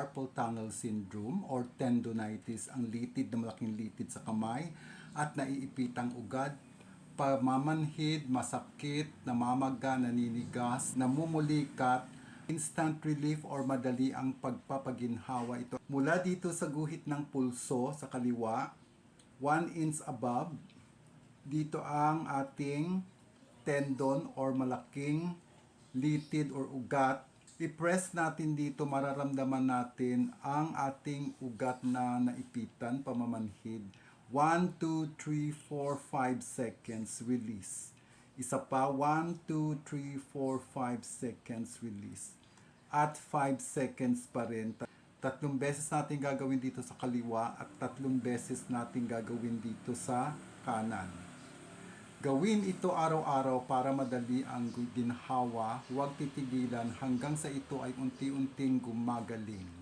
carpal tunnel syndrome or tendonitis, ang litid na malaking litid sa kamay at naiipitang ugat, pamamanhid, masakit, namamaga, naninigas, namumulikat, instant relief or madali ang pagpapaginhawa ito. Mula dito sa guhit ng pulso sa kaliwa, 1 inch above, dito ang ating tendon or malaking litid or ugat. I-press natin dito, mararamdaman natin ang ating ugat na naipitan, pamamanhid. 1, 2, 3, 4, 5 seconds, release. Isa pa, 1, 2, 3, 4, 5 seconds, release. At 5 seconds pa rin. 3 beses natin gagawin dito sa kaliwa at 3 beses natin gagawin dito sa kanan. Gawin ito araw-araw para madali ang ginhawa, huwag titigilan hanggang sa ito ay unti-unting gumagaling.